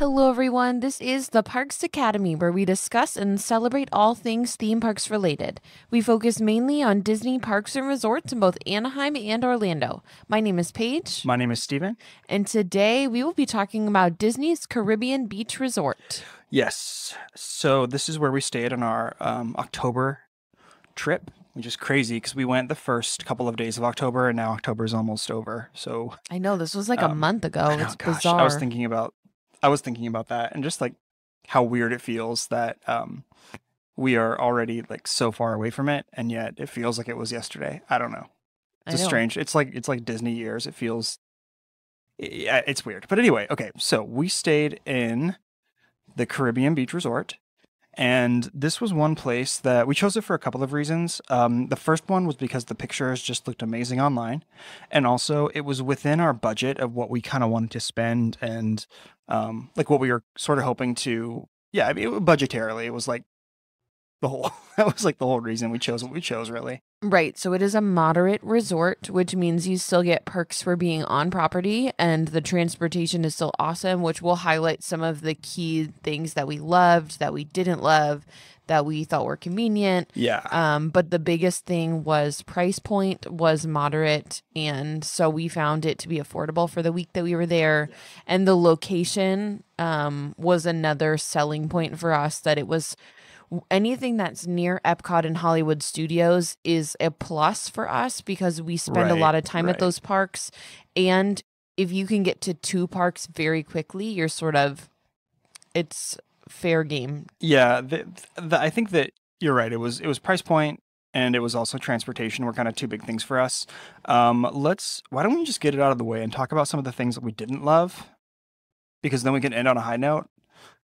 Hello, everyone. This is the Parks Academy, where we discuss and celebrate all things theme parks related. We focus mainly on Disney parks and resorts in both Anaheim and Orlando. My name is Paige, My name is Steven. and today we will be talking about Disney's Caribbean Beach Resort. Yes. So this is where we stayed on our October trip, which is crazy because we went the first couple of days of October and now October is almost over. So I know this was like a month ago. I know, It's gosh, bizarre. I was thinking about that and just like how weird it feels that we are already like so far away from it, and yet it feels like it was yesterday. I don't know. I It's a know. strange. It's like Disney years. It feels. Yeah, it's weird. But anyway, okay. So we stayed in the Caribbean Beach Resort. And this was one place that we chose it for a couple of reasons. The first one was because the pictures just looked amazing online. And also, it was within our budget of what we kind of wanted to spend and like what we were sort of hoping to. Yeah, I mean, budgetarily, it was like the whole, that was like the whole reason we chose what we chose, really. Right, so it is a moderate resort, which means you still get perks for being on property, and the transportation is still awesome, which will highlight some of the key things that we loved, that we didn't love, that we thought were convenient. Yeah. But the biggest thing was price point was moderate, and so we found it to be affordable for the week that we were there. And the location was another selling point for us, that it was anything that's near Epcot and Hollywood Studios is a plus for us because we spend a Right, lot of time at right. those parks. And if you can get to two parks very quickly, you're sort of, it's fair game. Yeah, I think that you're right. It was price point and it was also transportation were kind of two big things for us. Why don't we just get it out of the way and talk about some of the things that we didn't love, because then we can end on a high note.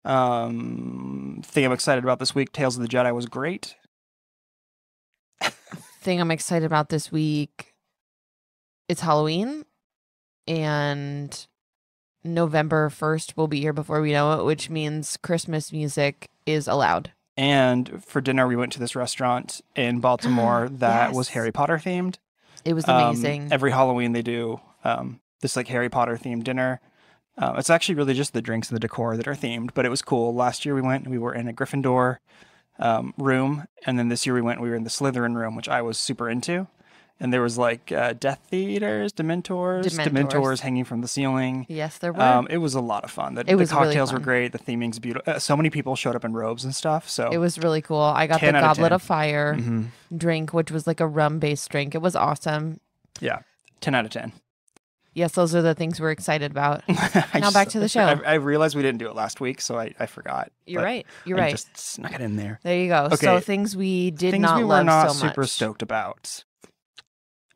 Thing I'm excited about this week, Tales of the Jedi was great. Thing I'm excited about this week, it's Halloween, and November 1st will be here before we know it, which means Christmas music is allowed. And for dinner, we went to this restaurant in Baltimore that was Yes. Harry Potter themed. It was amazing. Every Halloween they do this like Harry Potter themed dinner. It's actually really just the drinks and the decor that are themed, but it was cool. Last year we went and we were in a Gryffindor room, and then this year we were in the Slytherin room, which I was super into. And there was like Death Eaters, Dementors hanging from the ceiling. Yes, there were. It was a lot of fun. The It was really cocktails were fun. great. The theming's beautiful. So many people showed up in robes and stuff. So It was really cool. I got the 10 out of Goblet 10. of Fire hmm drink, which was like a rum-based drink. It was awesome. Yeah, 10 out of 10. Yes, those are the things we're excited about. I Now back to the show. I realized we didn't do it last week, so I forgot. You're but right. You're I right. just snuck it in there. There you go. Okay. So things we did Things not we were love not so super much. stoked about.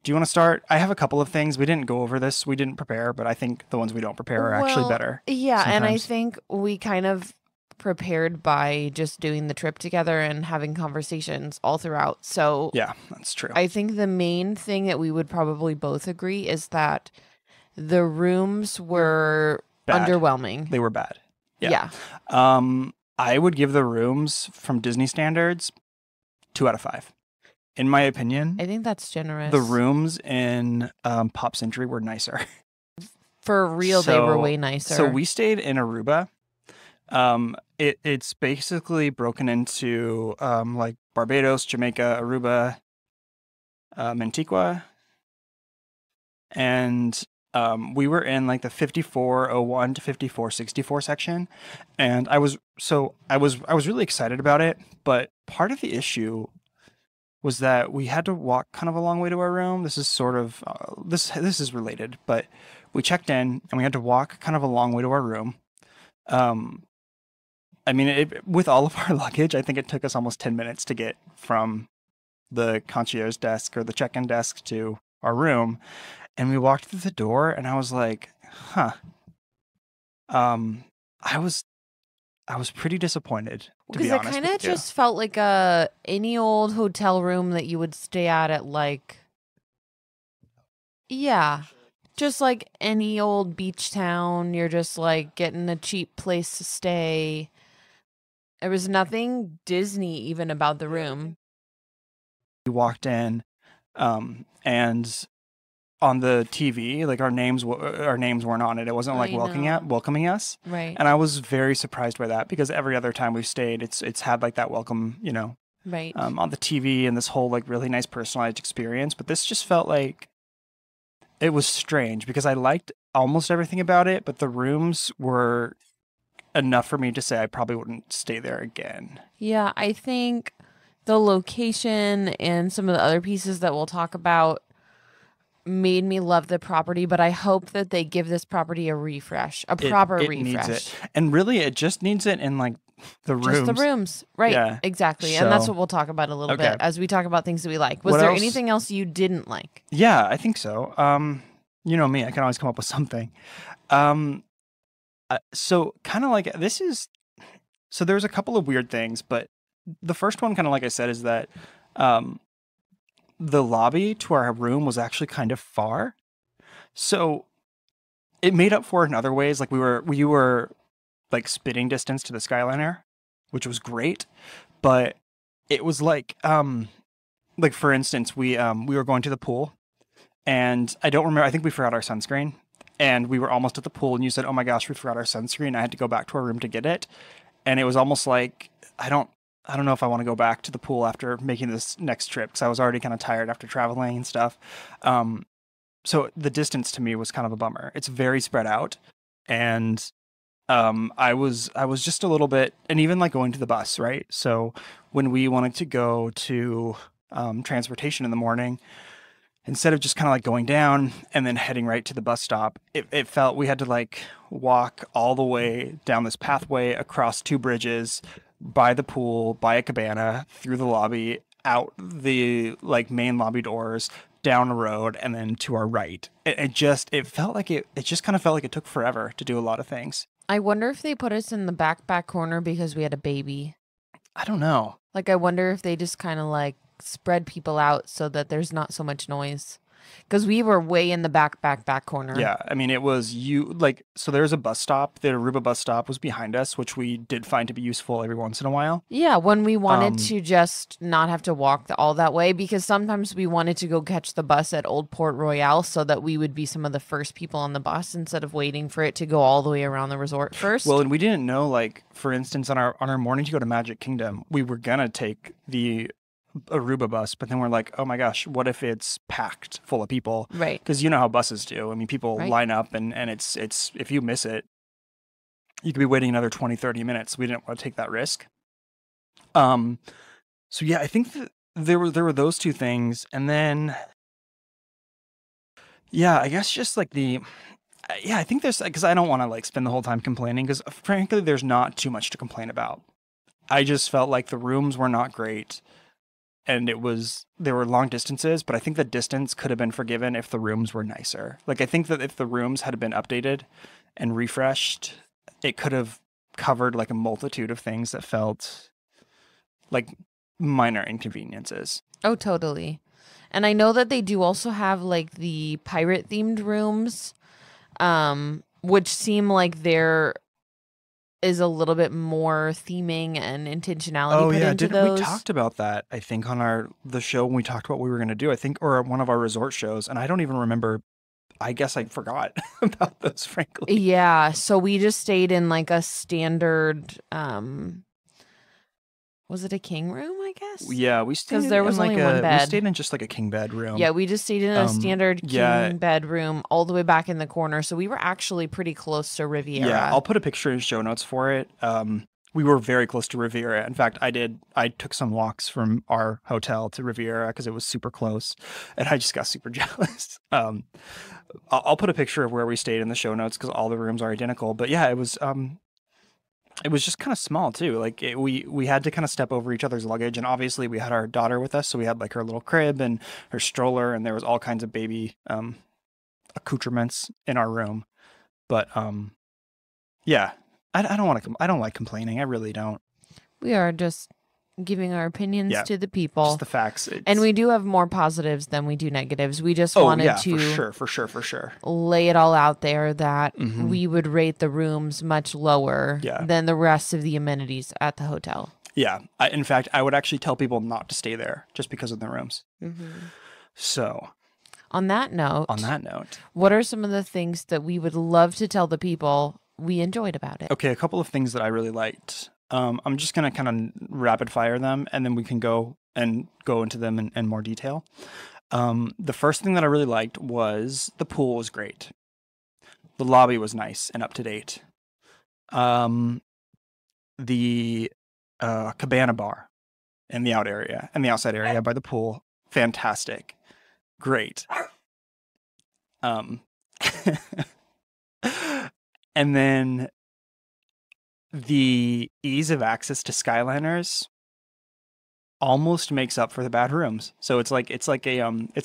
Do you want to start? I have a couple of things. We didn't go over this. We didn't prepare, but I think the ones we don't prepare are actually Well, better. Yeah, and I sometimes. think we kind of prepared by just doing the trip together and having conversations all throughout. So Yeah, that's true. I think the main thing that we would probably both agree is that the rooms were Bad. underwhelming. They were bad. Yeah. I would give the rooms from Disney standards 2 out of 5. In my opinion, I think that's generous. the rooms in Pop Century were nicer. For real, they were So- way nicer. So we stayed in Aruba. It's basically broken into like Barbados, Jamaica, Aruba, Antigua, and we were in like the 5401 to 5464 section, and I was really excited about it. But part of the issue was that we had to walk kind of a long way to our room. This is sort of this is related, but we checked in and we had to walk kind of a long way to our room. I mean, with all of our luggage, I think it took us almost 10 minutes to get from the concierge desk or the check-in desk to our room. And we walked through the door and I was like, huh. I was pretty disappointed, to because be it honest kind of with you. just felt like any old hotel room that you would stay at like, yeah, just like any old beach town. You're just like getting a cheap place to stay. There was nothing Disney even about the room. We walked in, and on the TV, like our names weren't on it. It wasn't like I know. welcoming us. Right. And I was very surprised by that because every other time we've stayed, it's had like that welcome, Right. on the TV and this whole like really nice personalized experience. But this just felt like it was strange because I liked almost everything about it, but the rooms were enough for me to say I probably wouldn't stay there again. Yeah, I think the location and some of the other pieces that we'll talk about made me love the property, but I hope that they give this property a refresh, a proper It refresh. needs it. And really, it just needs it in like the rooms. Just the rooms. Right. Yeah. Exactly. And that's So- what we'll talk about a little Okay. bit as we talk about things that we like. Was What there else? anything else you didn't like? Yeah, I think so. You know me, I can always come up with something. So kind of like so there's a couple of weird things, but the first one, kind of like I said, is that the lobby to our room was actually kind of far. So it made up for it in other ways. Like we were like spitting distance to the Skyliner, which was great, but it was like for instance, we were going to the pool, and I don't remember. I think we forgot our sunscreen, and we were almost at the pool, and you said, "Oh my gosh, we forgot our sunscreen." I had to go back to our room to get it, and it was almost like I don't know if I want to go back to the pool after making this next trip because I was already kind of tired after traveling and stuff. So the distance to me was kind of a bummer. It's very spread out, and I was just a little bit, and even like going to the bus, right? So when we wanted to go to transportation in the morning, instead of just kind of like going down and then heading right to the bus stop, it felt we had to like walk all the way down this pathway across two bridges, by the pool, by a cabana, through the lobby, out the like main lobby doors, down a road, and then to our right. It just felt like it just kind of felt like it took forever to do a lot of things. I wonder if they put us in the back corner because we had a baby. I don't know. Like, I wonder if they just kind of like spread people out so that there's not so much noise. Because we were way in the back corner. Yeah, I mean, it was so there's a bus stop. The Aruba bus stop was behind us, which we did find to be useful every once in a while. Yeah, when we wanted to just not have to walk all that way, because sometimes we wanted to go catch the bus at Old Port Royale so that we would be some of the first people on the bus instead of waiting for it to go all the way around the resort first. Well, and we didn't know, like, for instance, on our morning to go to Magic Kingdom, we were gonna take the Aruba bus, but then we're like, oh my gosh, what if it's packed full of people? Right. Because you know how buses do. I mean, people Right. line up, and it's if you miss it, you could be waiting another 20, 30 minutes. We didn't want to take that risk. So yeah, I think that there were those two things, and then yeah, I guess just like I think there's, because I don't want to like spend the whole time complaining, because frankly, there's not too much to complain about. I just felt like the rooms were not great, and there were long distances, but I think the distance could have been forgiven if the rooms were nicer. Like, I think that if the rooms had been updated and refreshed, it could have covered like a multitude of things that felt like minor inconveniences. Oh, totally. And I know that they do also have like the pirate themed rooms, which seem like there is a little bit more theming and intentionality put into those. We talked about that, I think, on the show when we talked about what we were going to do, I think, or one of our resort shows, and I don't even remember. I guess I forgot about those, frankly. Yeah, so we just stayed in like a standard was it a king room, I guess? Yeah, we stayed 'Cause there was in only like one We bed. stayed in just like a king bed room. Yeah, we just stayed in a standard king yeah. bedroom all the way back in the corner. So we were actually pretty close to Riviera. Yeah, I'll put a picture in show notes for it. We were very close to Riviera. In fact, I took some walks from our hotel to Riviera because it was super close, and I just got super jealous. I'll put a picture of where we stayed in the show notes because all the rooms are identical. But yeah, it was just kind of small too. Like we had to kind of step over each other's luggage, and obviously we had our daughter with us, so we had like her little crib and her stroller, and there was all kinds of baby accoutrements in our room. But yeah, I don't want to. I don't like complaining. I really don't. We are just giving our opinions Yeah, to the people. Just the facts. And we do have more positives than we do negatives. We just Oh wanted yeah, to for sure. lay it all out there that Mhm. we would rate the rooms much lower Yeah. than the rest of the amenities at the hotel. Yeah. In fact, I would actually tell people not to stay there just because of the rooms. So On that note, what are some of the things that we would love to tell the people we enjoyed about it? Okay, a couple of things that I really liked. I'm just going to kind of rapid fire them, and then we can go into them in more detail. The first thing that I really liked was the pool was great. The lobby was nice and up to date. The cabana bar in the outside area by the pool, fantastic, great. And then the ease of access to Skyliners almost makes up for the bad rooms. So it's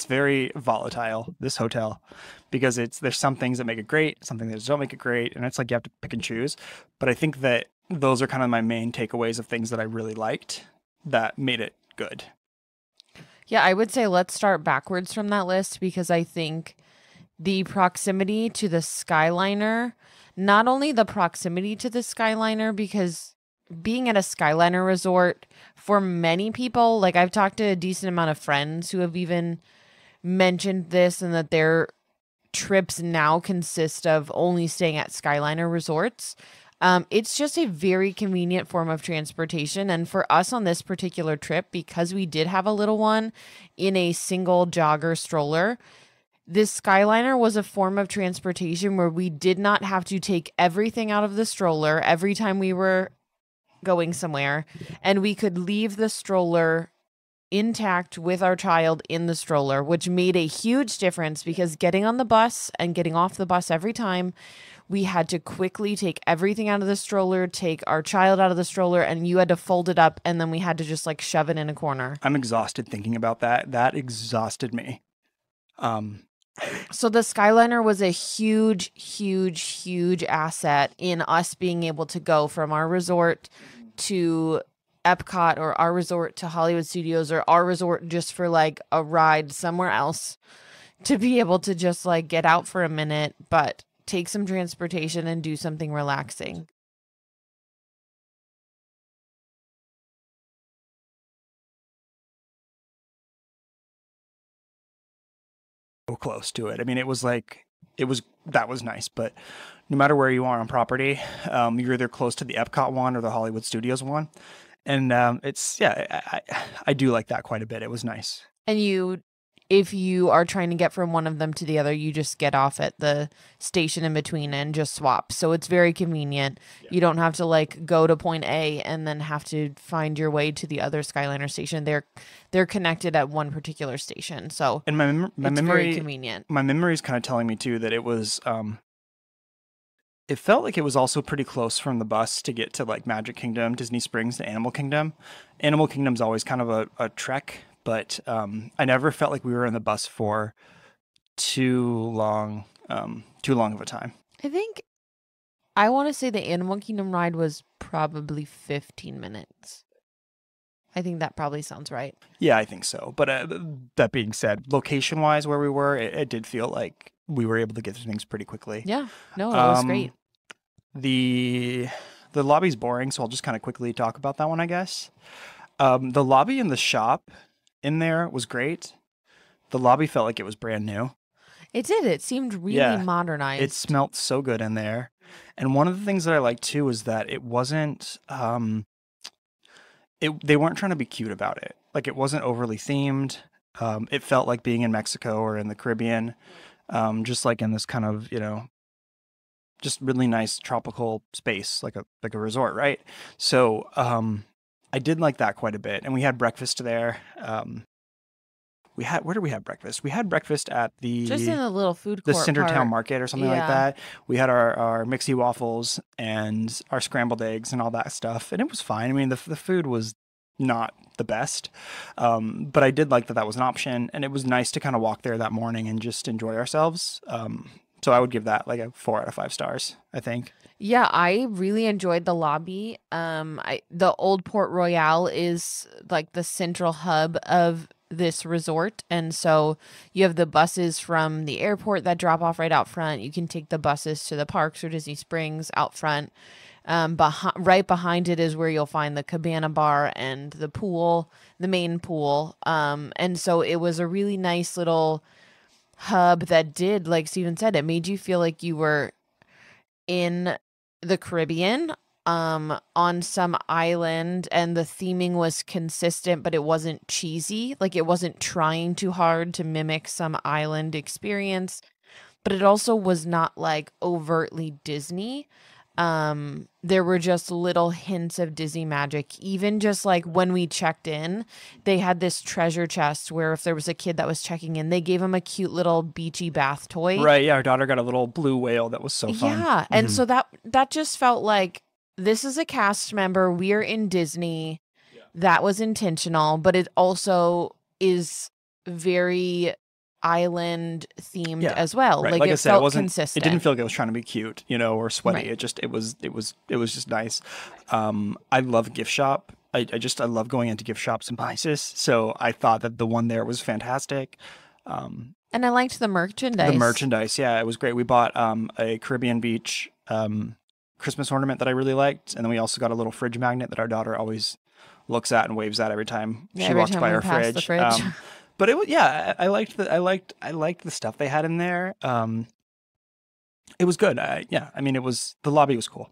very volatile, this hotel, because there's some things that make it great, some things that don't make it great, and it's like you have to pick and choose. But I think that those are kind of my main takeaways of things that I really liked that made it good. Yeah, I would say let's start backwards from that list, because I think the proximity to the Skyliner, not only the proximity to the Skyliner, because being at a Skyliner resort for many people, like I've talked to a decent amount of friends who have even mentioned this, and that their trips now consist of only staying at Skyliner resorts. It's just a very convenient form of transportation. And for us on this particular trip, because we did have a little one in a single jogger stroller, this Skyliner was a form of transportation where we did not have to take everything out of the stroller every time we were going somewhere, and we could leave the stroller intact with our child in the stroller, which made a huge difference, because getting on the bus and getting off the bus every time, we had to quickly take everything out of the stroller, take our child out of the stroller, and you had to fold it up, and then we had to just like shove it in a corner. I'm exhausted thinking about that. That exhausted me. So the Skyliner was a huge, huge, huge asset in us being able to go from our resort to Epcot, or our resort to Hollywood Studios, or our resort just for like a ride somewhere else, to be able to just like get out for a minute, but take some transportation and do something relaxing. Close to it. I mean, that was nice, but no matter where you are on property, you're either close to the Epcot one or the Hollywood Studios one. And I do like that quite a bit. It was nice. And if you are trying to get from one of them to the other, you just get off at the station in between and just swap. So it's very convenient. Yeah. You don't have to like go to point A and then have to find your way to the other Skyliner station. They're connected at one particular station. So and my it's memory, very convenient. My memory is kind of telling me too that it was it felt like it was also pretty close from the bus to get to like Magic Kingdom, Disney Springs, to Animal Kingdom. Animal Kingdom's always kind of a trek, but I never felt like we were in the bus for too long of a time. I want to say the Animal Kingdom ride was probably 15 minutes. I think that probably sounds right. Yeah, I think so. But that being said, location-wise, where we were, it did feel like we were able to get through things pretty quickly. Yeah, no, it was great. The lobby's boring, so I'll just kind of quickly talk about that one, I guess. The lobby in the shop in there was great. The lobby felt like it was brand new. It did. It seemed really modernized. It smelled so good in there. And one of the things that I liked too is that it wasn't they weren't trying to be cute about it. Like, it wasn't overly themed. It felt like being in Mexico or in the Caribbean, just like in this kind of, just really nice tropical space, like a resort, right? So I did like that quite a bit. And we had breakfast there. Where did we have breakfast? We had breakfast at just in the little food court, the Cindertown Market or something like that. We had our Mixie waffles and our scrambled eggs and all that stuff, and it was fine. I mean, the food was not the best, but I did like that was an option, and it was nice to kind of walk there that morning and just enjoy ourselves. So I would give that like a 4 out of 5 stars, I think. Yeah, I really enjoyed the lobby. The Old Port Royale is like the central hub of this resort, and so you have the buses from the airport that drop off right out front. You can take the buses to the parks or Disney Springs out front. Right behind it is where you'll find the cabana bar and the pool, the main pool. And so it was a really nice little hub that did, like Steven said, it made you feel like you were in the Caribbean, on some island, and the theming was consistent, but it wasn't cheesy. Like it wasn't trying too hard to mimic some island experience, but it also was not like overtly Disney. There were just little hints of Disney magic. Even just like when we checked in, they had this treasure chest where if there was a kid that was checking in, they gave him a cute little beachy bath toy. Right. Yeah. Our daughter got a little blue whale that was so fun. Yeah. And so that just felt like this is a cast member. We're in Disney. Yeah. That was intentional, but it also is very island themed as well. Right. Like I it said, felt it wasn't consistent. It didn't feel like it was trying to be cute, or sweaty. Right. It was just nice. I love gift shop. I love going into gift shops in Isis. So I thought that the one there was fantastic. And I liked the merchandise. The merchandise, yeah, it was great. We bought a Caribbean Beach Christmas ornament that I really liked, and then we also got a little fridge magnet that our daughter always looks at and waves at every time she walks by our fridge. The fridge. But it was, yeah, I liked the stuff they had in there. It was good. Yeah, I mean, the lobby was cool.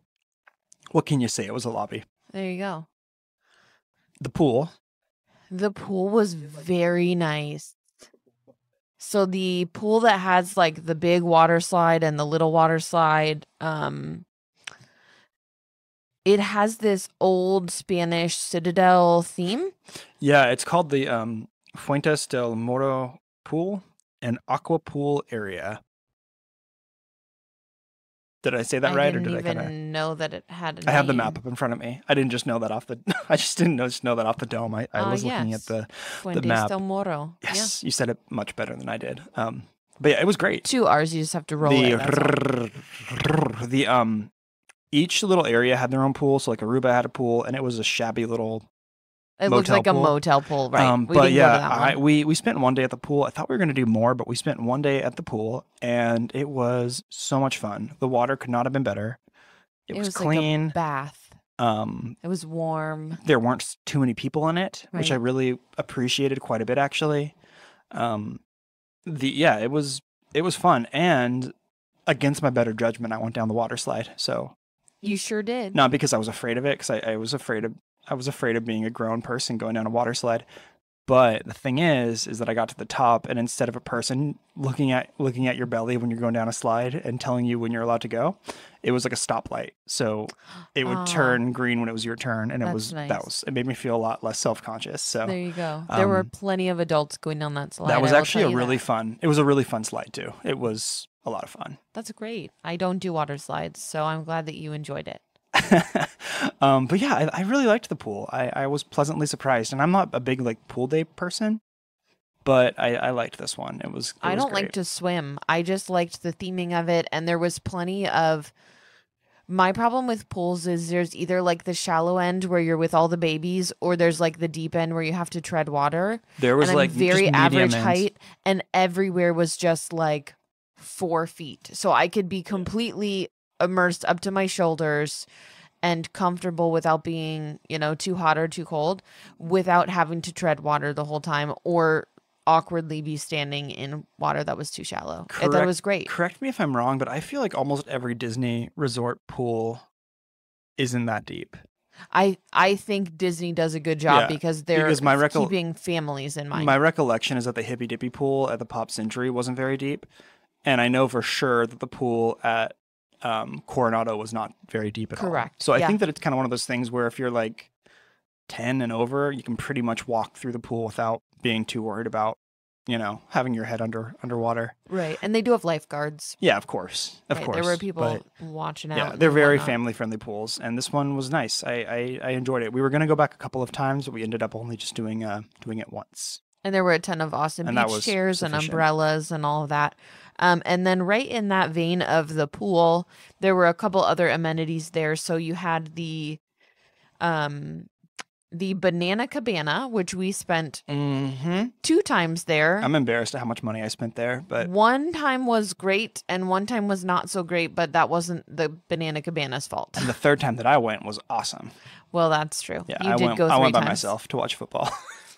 What can you say? It was a lobby. There you go. The pool. The pool was very nice. So the pool that has like the big water slide and the little water slide, it has this old Spanish citadel theme. Yeah, it's called the Fuentes del Moro Pool and Aqua Pool area. Did I say that right, or did I kind of know that it had a I have the name. map up in front of me. I didn't just know that off the. I just didn't know that off the dome. I was looking at the Fuentes map. del Moro. Yes, you said it much better than I did. But yeah, it was great. 2 R's. You just have to roll it. Each little area had their own pool. So like Aruba had a pool, and it was a shabby little. It looked like pool. A motel pool, right? But didn't yeah, go to that one. we spent one day at the pool. I thought we were going to do more, but we spent one day at the pool, and it was so much fun. The water could not have been better. It was clean. Like a bath. It was warm. There weren't too many people in it, which I really appreciated quite a bit, actually. It was fun, and against my better judgment, I went down the water slide. So you sure did. Not because I was afraid of it, because I was afraid of being a grown person going down a water slide. But the thing is that I got to the top, and instead of a person looking at your belly when you're going down a slide and telling you when you're allowed to go, it was like a stoplight. So it would turn green when it was your turn, and it made me feel a lot less self-conscious. So there you go. There were plenty of adults going down that slide. That was actually a really fun. It was a really fun slide too. It was a lot of fun. That's great. I don't do water slides, so I'm glad that you enjoyed it. But yeah, I really liked the pool. I was pleasantly surprised, and I'm not a big like pool day person, but I liked this one. I don't like to swim. I just liked the theming of it, and there was plenty of. My problem with pools is there's either like the shallow end where you're with all the babies, or there's like the deep end where you have to tread water. There was and like I'm very just average medium height, and everywhere was just like 4 feet, so I could be completely immersed up to my shoulders and comfortable without being, too hot or too cold, without having to tread water the whole time or awkwardly be standing in water that was too shallow. I thought it was great. Correct me if I'm wrong, but I feel like almost every Disney resort pool isn't that deep. I think Disney does a good job because they're keeping families in mind. My recollection is that the Hippy Dippy pool at the Pop Century wasn't very deep, and I know for sure that the pool at Coronado was not very deep at all. Correct. So I think that it's kind of one of those things where if you're like 10 and over, you can pretty much walk through the pool without being too worried about, having your head underwater. Right. And they do have lifeguards. Yeah, of course. Of course. There were people watching out. Yeah, they're very family-friendly pools, and this one was nice. I enjoyed it. We were going to go back a couple of times, but we ended up only just doing it once. And there were a ton of awesome beach chairs and umbrellas and all of that. And then right in that vein of the pool, there were a couple other amenities there. So you had the Banana Cabana, which we spent 2 times there. I'm embarrassed at how much money I spent there, but one time was great and one time was not so great, but that wasn't the Banana Cabana's fault. And the third time that I went was awesome. Well, that's true. Yeah, I went by myself to watch football.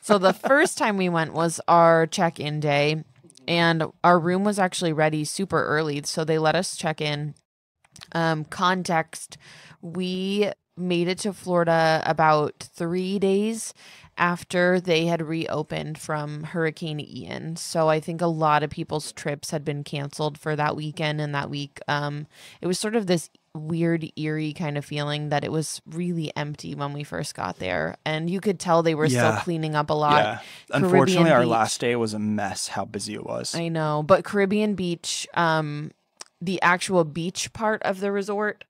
So the first time we went was our check-in day. And our room was actually ready super early, so they let us check in. Context, we made it to Florida about 3 days after they had reopened from Hurricane Ian. So I think a lot of people's trips had been canceled for that weekend and that week. It was sort of this weird, eerie kind of feeling that it was really empty when we first got there. And you could tell they were still Yeah. cleaning up a lot. Yeah. Unfortunately, our Beach, last day was a mess how busy it was. I know, but Caribbean Beach, the actual beach part of the resort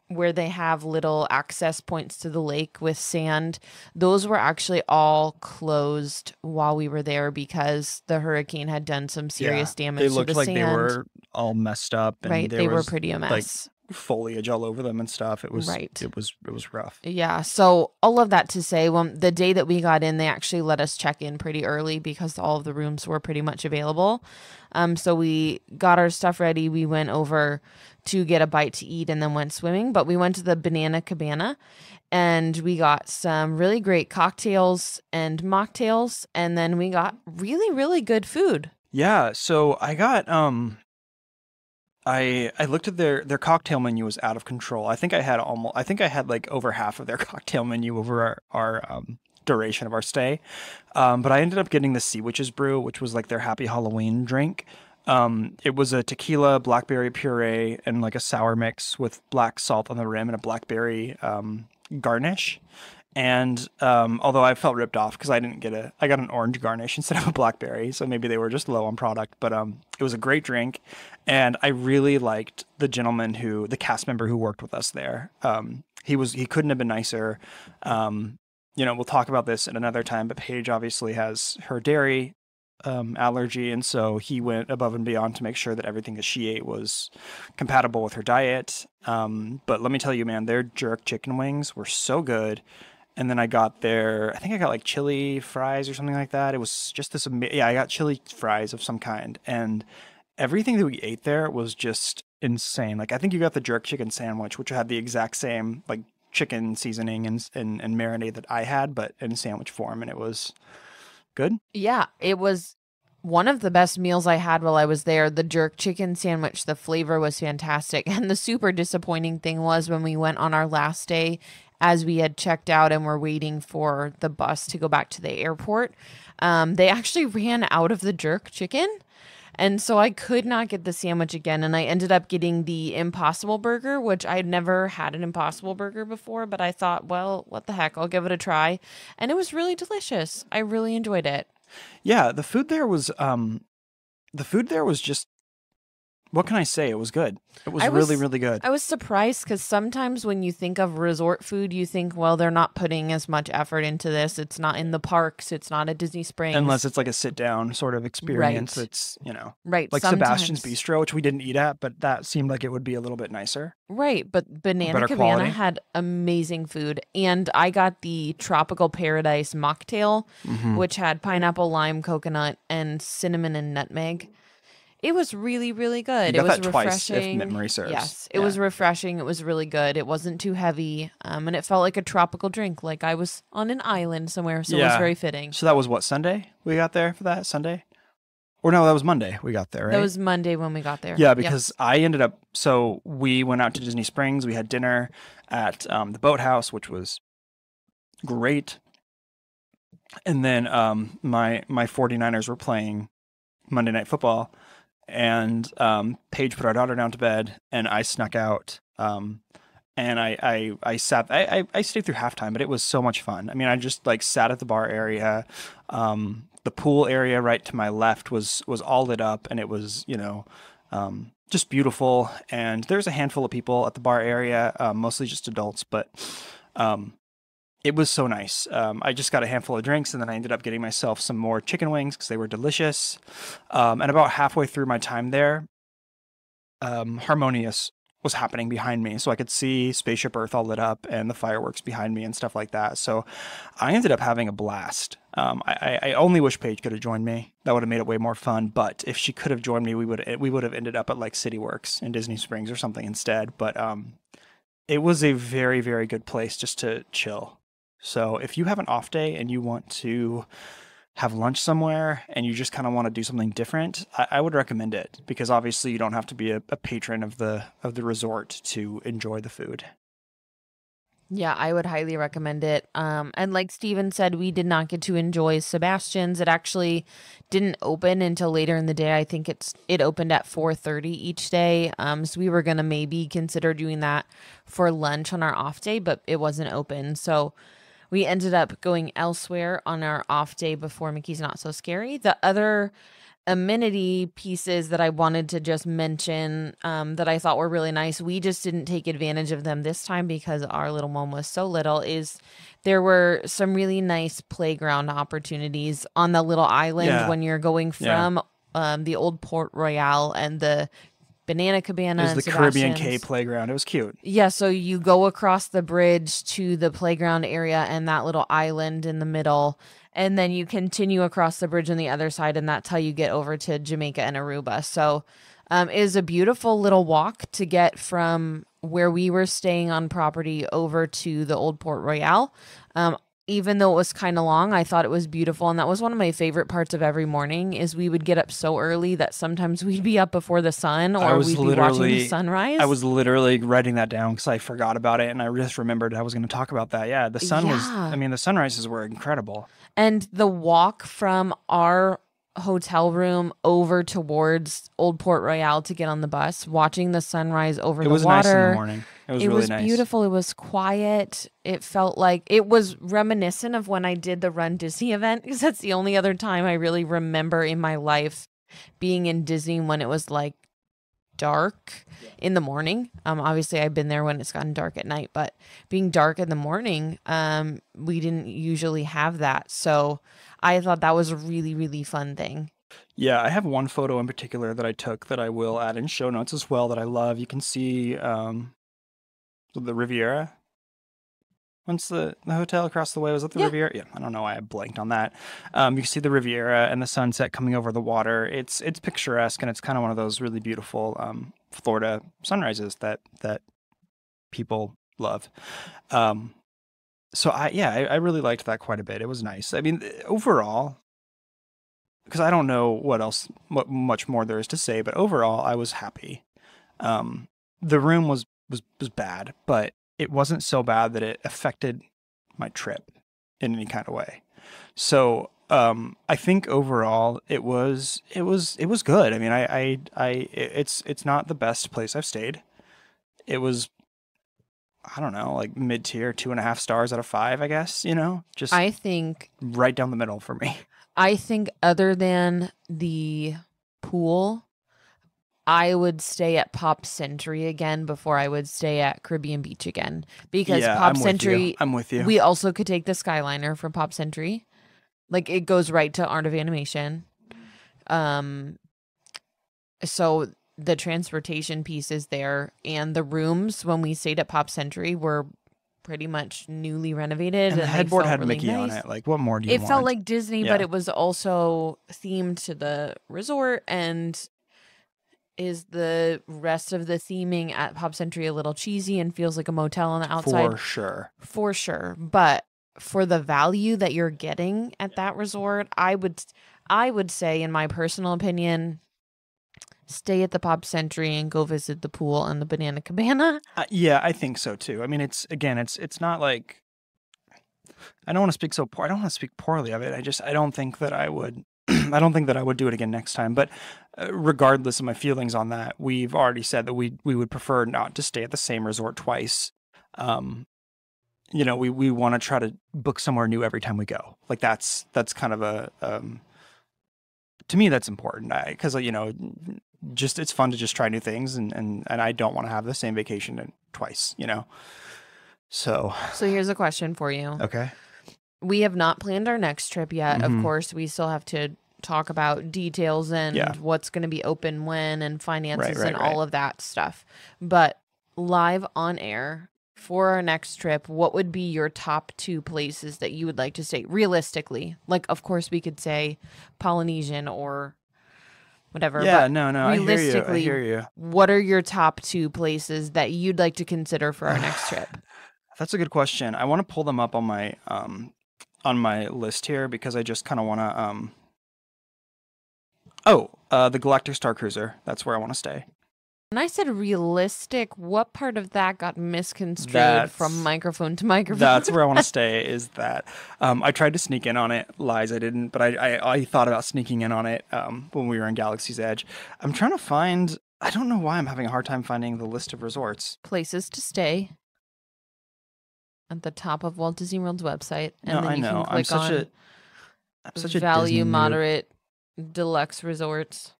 where they have little access points to the lake with sand, those were actually all closed while we were there because the hurricane had done some serious damage They to looked the like sand. they were all messed up, and right, there they were was pretty a like mess. foliage all over them and stuff. It was Right. It was rough. Yeah, so all of that to say, well, the day that we got in, they actually let us check in pretty early because all of the rooms were pretty much available. So we got our stuff ready. We went over to get a bite to eat and then went swimming. But we went to the Banana Cabana and we got some really great cocktails and mocktails. And then we got really, really good food. Yeah, so I got I looked at their cocktail menu was out of control. I think I had like over half of their cocktail menu over our duration of our stay. But I ended up getting the Sea Witches brew, which was like their happy Halloween drink. It was a tequila, blackberry puree, and like a sour mix with black salt on the rim and a blackberry garnish. And although I felt ripped off because I got an orange garnish instead of a blackberry, so maybe they were just low on product. But it was a great drink, and I really liked the cast member who worked with us there. He couldn't have been nicer. We'll talk about this at another time, but Paige obviously has her dairy allergy, and so he went above and beyond to make sure that everything that she ate was compatible with her diet. But let me tell you, man, their jerk chicken wings were so good. And then I got I think I got like chili fries or something like that. It was just I got chili fries of some kind. And everything that we ate there was just insane. Like, I think you got the jerk chicken sandwich, which had the exact same like chicken seasoning and marinade that I had, but in sandwich form. And it was good. Yeah, it was one of the best meals I had while I was there. The jerk chicken sandwich, the flavor was fantastic. And the super disappointing thing was when we went on our last day, as we had checked out and were waiting for the bus to go back to the airport, they actually ran out of the jerk chicken. And so I could not get the sandwich again. And I ended up getting the Impossible Burger, which I'd never had an Impossible Burger before. But I thought, well, what the heck? I'll give it a try. And it was really delicious. I really enjoyed it. Yeah, the food there was just, what can I say? It was good. It was really, really good. I was surprised because sometimes when you think of resort food, you think, well, they're not putting as much effort into this. It's not in the parks. It's not at Disney Springs. Unless it's like a sit-down sort of experience. Right. It's, right. like Sebastian's Bistro, which we didn't eat at, but that seemed like it would be a little bit nicer. Right. But Banana Better Cabana quality. had amazing food. And I got the Tropical Paradise mocktail, which had pineapple, lime, coconut, and cinnamon and nutmeg. It was really, really good. You got it was that twice, refreshing. if memory serves. Yes, it was refreshing. It was really good. It wasn't too heavy, and it felt like a tropical drink, like I was on an island somewhere. So it was very fitting. So that was what, Sunday we got there for that? Sunday? Or no, that was Monday we got there, right? That was Monday when we got there. Yeah, because I ended up, so we went out to Disney Springs. We had dinner at the Boathouse, which was great. And then my 49ers were playing Monday Night Football. And Paige put our daughter down to bed, and I snuck out. And I stayed through halftime, but it was so much fun. I mean, I just like sat at the bar area. The pool area right to my left was all lit up, and it was just beautiful. And there's a handful of people at the bar area, mostly just adults, but it was so nice. I just got a handful of drinks, and then I ended up getting myself some more chicken wings because they were delicious. And about halfway through my time there, Harmonious was happening behind me, so I could see Spaceship Earth all lit up and the fireworks behind me and stuff like that. So I ended up having a blast. I only wish Paige could have joined me. That would have made it way more fun. But if she could have joined me, we would have ended up at like CityWorks in Disney Springs or something instead. But it was a very, very good place just to chill. So if you have an off day and you want to have lunch somewhere and you just kind of want to do something different, I would recommend it, because obviously you don't have to be a patron of the resort to enjoy the food. Yeah, I would highly recommend it. And like Steven said, we did not get to enjoy Sebastian's. It actually didn't open until later in the day. I think it opened at 4:30 each day. So we were gonna maybe consider doing that for lunch on our off day, but it wasn't open. So we ended up going elsewhere on our off day before Mickey's Not So Scary. The other amenity pieces that I wanted to just mention, that I thought were really nice, we just didn't take advantage of them this time because our little one was so little, is there were some really nice playground opportunities on the little island when you're going from the old Port Royale and the Banana Cabana. It was the Caribbean Cay playground. It was cute. Yeah, so you go across the bridge to the playground area and that little island in the middle, and then you continue across the bridge on the other side, and that's how you get over to Jamaica and Aruba. So it is a beautiful little walk to get from where we were staying on property over to the old Port Royale. Even though it was kind of long, I thought it was beautiful. And that was one of my favorite parts of every morning, is we would get up so early that sometimes we'd be up before the sun, or we'd be watching the sunrise. I was literally writing that down because I forgot about it. And I just remembered I was going to talk about that. Yeah, the sun was, I mean, the sunrises were incredible. And the walk from our hotel room over towards Old Port Royale to get on the bus, watching the sunrise over the water. It was nice in the morning. It was really nice. Beautiful. It was quiet. It felt like it was reminiscent of when I did the Run Disney event, because that's the only other time I really remember in my life being in Disney when it was like dark in the morning. Obviously I've been there when it's gotten dark at night, but being dark in the morning, we didn't usually have that. So I thought that was a really, really fun thing. Yeah, I have one photo in particular that I took that I will add in show notes as well that I love. You can see the Riviera. Once the hotel across the way, was that the Riviera? Yeah, I don't know why I blanked on that. You can see the Riviera and the sunset coming over the water. It's picturesque, and it's kind of one of those really beautiful Florida sunrises that people love. So I really liked that quite a bit. It was nice. I mean, overall, because I don't know what much more there is to say, but overall, I was happy. The room was bad, but it wasn't so bad that it affected my trip in any kind of way. So I think overall it was good. I mean, it's not the best place I've stayed. It was, I don't know, like mid-tier, 2.5 stars out of 5, I guess, just I think right down the middle for me. I think other than the pool, I would stay at Pop Century again before I would stay at Caribbean Beach again, because Pop Century, I'm with you. We also could take the Skyliner from Pop Century. Like, it goes right to Art of Animation. So the transportation piece is there, and the rooms when we stayed at Pop Century were pretty much newly renovated. And the headboard had really Mickey on it. Like, what more do you want? It felt like Disney, but it was also themed to the resort. And is the rest of the theming at Pop Century a little cheesy and feels like a motel on the outside? For sure. But for the value that you're getting at that resort, I would say, in my personal opinion, stay at the Pop Century and go visit the pool and the Banana Cabana. Yeah, I think so too. I mean, it's not like, I don't want to speak poorly of it. I don't think that I would. I don't think that I would do it again next time. But regardless of my feelings on that, we've already said that we would prefer not to stay at the same resort twice. We want to try to book somewhere new every time we go. Like, that's kind of a to me, that's important, because just it's fun to just try new things, and I don't want to have the same vacation twice. So here's a question for you. Okay. We have not planned our next trip yet. Mm-hmm. Of course, we still have to talk about details and what's going to be open when, and finances and all of that stuff. But live on air for our next trip, what would be your top 2 places that you would like to stay realistically? Like, of course, we could say Polynesian or whatever. Yeah, but no, realistically, I hear you. What are your top 2 places that you'd like to consider for our next trip? That's a good question. I want to pull them up on my on my list here because I just kind of want to. The Galactic Star Cruiser. That's where I want to stay. When I said realistic, what part of that got misconstrued That's- from microphone to microphone? That's where I want to stay. Is that I tried to sneak in on it. Lies, I didn't. But I thought about sneaking in on it when we were in Galaxy's Edge. I'm trying to find. I don't know why I'm having a hard time finding the list of resorts. Places to stay at the top of Walt Disney World's website, and No, then I you know. can click I'm such a value, Disney noob. moderate, deluxe resorts.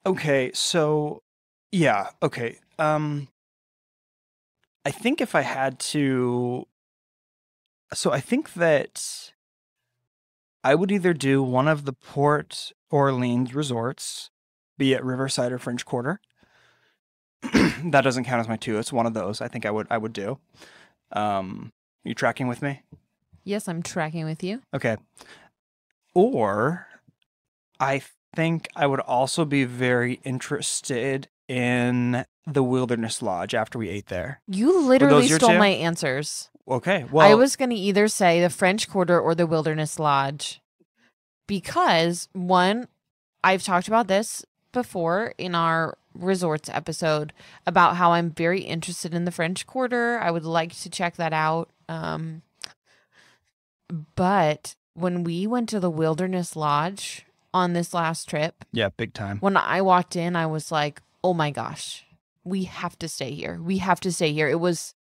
Okay, so yeah, okay. I think if I had to, so I think that I would either do one of the Port Orleans resorts, be it Riverside or French Quarter. That doesn't count as my two. It's one of those. I think I would do. You tracking with me? Yes, I'm tracking with you. Okay. Or I think I would also be very interested in the Wilderness Lodge after we ate there. You literally your stole two? my answers. Okay. Well, I was going to either say the French Quarter or the Wilderness Lodge because, one, I've talked about this before in our resorts episode about how I'm very interested in the French Quarter. I would like to check that out. But when we went to the Wilderness Lodge on this last trip, yeah, big time. when I walked in, I was like, oh my gosh, we have to stay here. We have to stay here. It was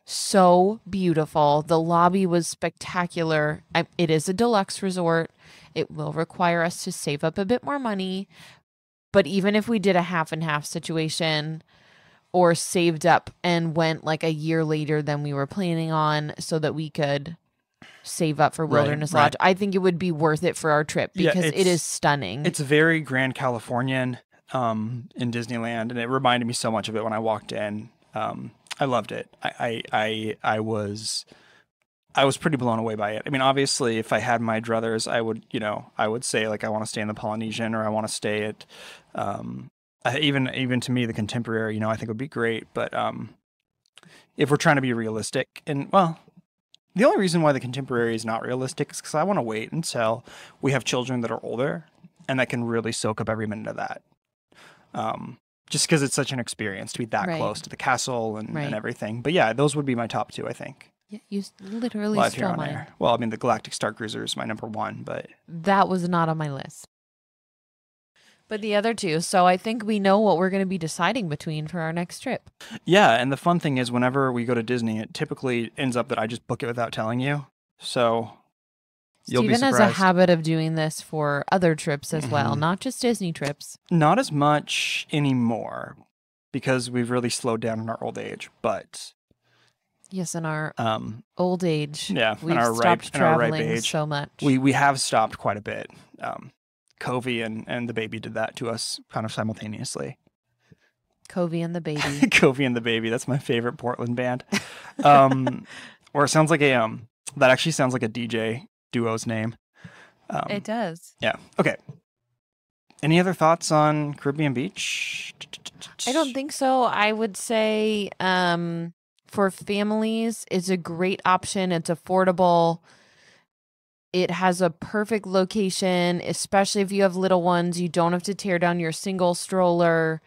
so beautiful. The lobby was spectacular. It is a deluxe resort. It will require us to save up a bit more money. But even if we did a half and half situation or saved up and went like a year later than we were planning on so that we could save up for Wilderness right. Lodge, I think it would be worth it for our trip Yeah, because it it's- is stunning. It's very Grand Californian in Disneyland, and it reminded me so much of it when I walked in. I loved it. I was pretty blown away by it. I mean, obviously, if I had my druthers, I would say like I want to stay in the Polynesian or I want to stay at even to me the Contemporary. I think would be great. But if we're trying to be realistic, and well, the only reason why the Contemporary is not realistic is because I want to wait until we have children that are older and that can really soak up every minute of that. Just because it's such an experience to be that Right. close to the castle and Right. everything. But yeah, those would be my top two, I think. Yeah, you literally Live here stole on mine. air. Well, I mean, the Galactic Star Cruiser is my number one, but That was not on my list. But the other two, so I think we know what we're going to be deciding between for our next trip. yeah. And the fun thing is, whenever we go to Disney, it typically ends up that I just book it without telling you. So you'll be Steven has a surprised. habit of doing this for other trips as well, Mhm. not just Disney trips. Not as much anymore because we've really slowed down in our old age. But Yes, in our old age, yeah, we've in our stopped in our ripe traveling age, so much. we have stopped quite a bit. Covey and the baby did that to us kind of simultaneously. Covey and the baby. Covey and the Baby. That's my favorite Portland band. Or it sounds like that actually sounds like a DJ duo's name. It does. Yeah. Okay. Any other thoughts on Caribbean Beach? I don't think so. I would say for families, it's a great option. It's affordable. It has a perfect location, especially if you have little ones. You don't have to tear down your single stroller.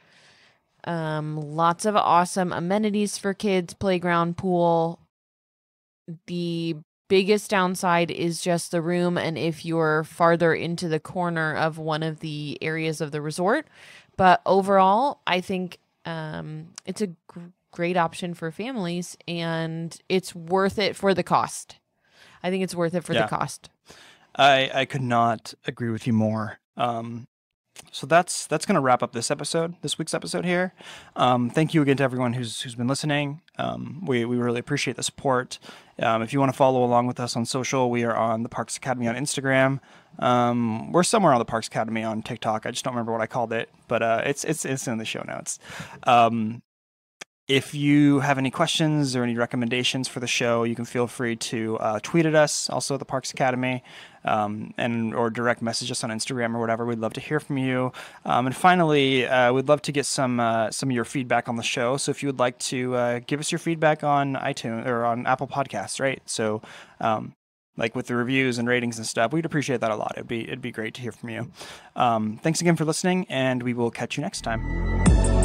Lots of awesome amenities for kids, playground, pool. The biggest downside is just the room, and if you're farther into the corner of one of the areas of the resort. But overall, I think it's a great option for families, and it's worth it for the cost. I think it's worth it for Yeah. the cost. I could not agree with you more. So that's going to wrap up this week's episode here. Thank you again to everyone who's been listening. We really appreciate the support. If you want to follow along with us on social, we are on the Parks Academy on Instagram. We're somewhere on the Parks Academy on TikTok. I just don't remember what I called it, but it's in the show notes. If you have any questions or any recommendations for the show, you can feel free to tweet at us, also at the Parks Academy, or direct message us on Instagram or whatever. We'd love to hear from you. And finally, we'd love to get some of your feedback on the show. So if you would like to give us your feedback on iTunes or on Apple Podcasts, right? So like with the reviews and ratings and stuff. We'd appreciate that a lot. It'd be great to hear from you. Thanks again for listening, and we will catch you next time.